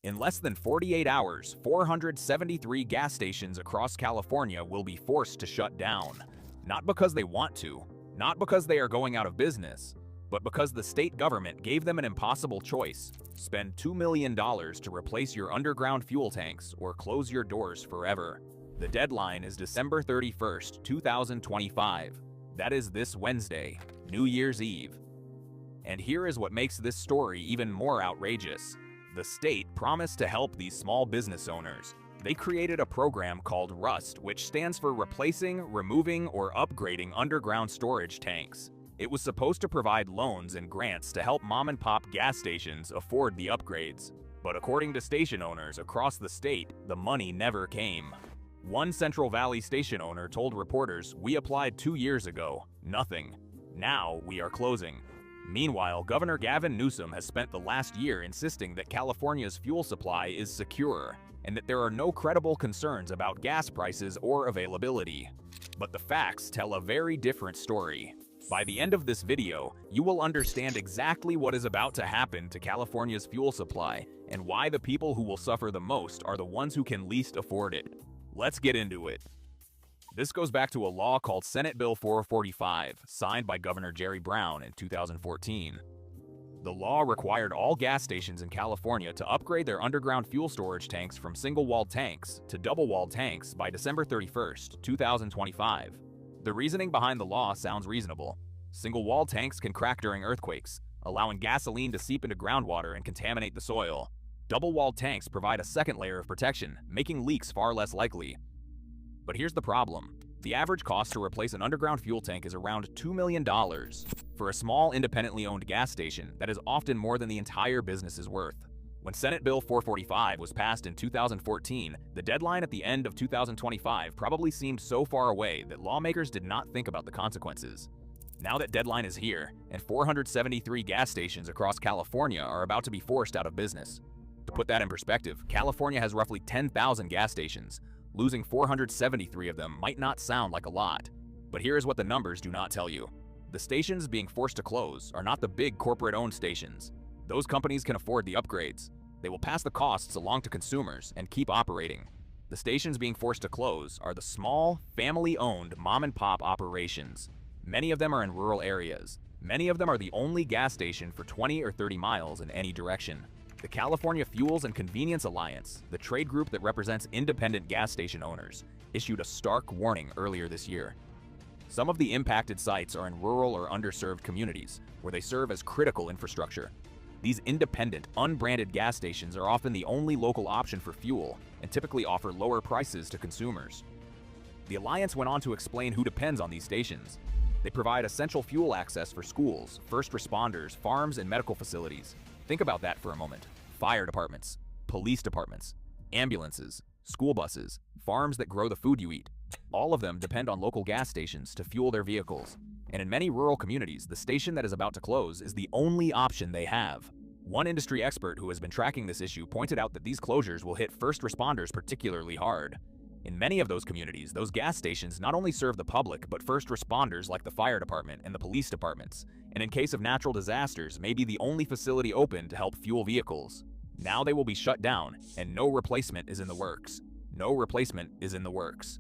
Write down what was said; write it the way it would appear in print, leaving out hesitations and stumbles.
In less than 48 hours, 473 gas stations across California will be forced to shut down. Not because they want to, not because they are going out of business, but because the state government gave them an impossible choice: spend $2 million to replace your underground fuel tanks or close your doors forever. The deadline is December 31st, 2025. That is this Wednesday, New Year's Eve. And here is what makes this story even more outrageous. The state promised to help these small business owners. They created a program called RUST, which stands for Replacing, Removing, or Upgrading Underground Storage Tanks. It was supposed to provide loans and grants to help mom-and-pop gas stations afford the upgrades. But according to station owners across the state, the money never came. One Central Valley station owner told reporters, "We applied 2 years ago. Nothing. Now we are closing." Meanwhile, Governor Gavin Newsom has spent the last year insisting that California's fuel supply is secure and that there are no credible concerns about gas prices or availability. But the facts tell a very different story. By the end of this video, you will understand exactly what is about to happen to California's fuel supply and why the people who will suffer the most are the ones who can least afford it. Let's get into it. This goes back to a law called Senate Bill 445, signed by Governor Jerry Brown in 2014. The law required all gas stations in California to upgrade their underground fuel storage tanks from single-walled tanks to double-walled tanks by December 31st, 2025. The reasoning behind the law sounds reasonable. Single-walled tanks can crack during earthquakes, allowing gasoline to seep into groundwater and contaminate the soil. Double-walled tanks provide a second layer of protection, making leaks far less likely. But here's the problem. The average cost to replace an underground fuel tank is around $2 million. For a small, independently owned gas station, that is often more than the entire business is worth. When Senate Bill 445 was passed in 2014, the deadline at the end of 2025 probably seemed so far away that lawmakers did not think about the consequences. Now that deadline is here, and 473 gas stations across California are about to be forced out of business. To put that in perspective, California has roughly 10,000 gas stations. Losing 473 of them might not sound like a lot, but here is what the numbers do not tell you. The stations being forced to close are not the big corporate-owned stations. Those companies can afford the upgrades. They will pass the costs along to consumers and keep operating. The stations being forced to close are the small, family-owned mom-and-pop operations. Many of them are in rural areas. Many of them are the only gas station for 20 or 30 miles in any direction. The California Fuels and Convenience Alliance, the trade group that represents independent gas station owners, issued a stark warning earlier this year. Some of the impacted sites are in rural or underserved communities, where they serve as critical infrastructure. These independent, unbranded gas stations are often the only local option for fuel and typically offer lower prices to consumers. The Alliance went on to explain who depends on these stations. They provide essential fuel access for schools, first responders, farms, and medical facilities. Think about that for a moment. Fire departments, police departments, ambulances, school buses, farms that grow the food you eat. All of them depend on local gas stations to fuel their vehicles. And in many rural communities, the station that is about to close is the only option they have. One industry expert who has been tracking this issue pointed out that these closures will hit first responders particularly hard. In many of those communities, those gas stations not only serve the public, but first responders like the fire department and the police departments, and in case of natural disasters, may be the only facility open to help fuel vehicles. Now they will be shut down, and no replacement is in the works. No replacement is in the works.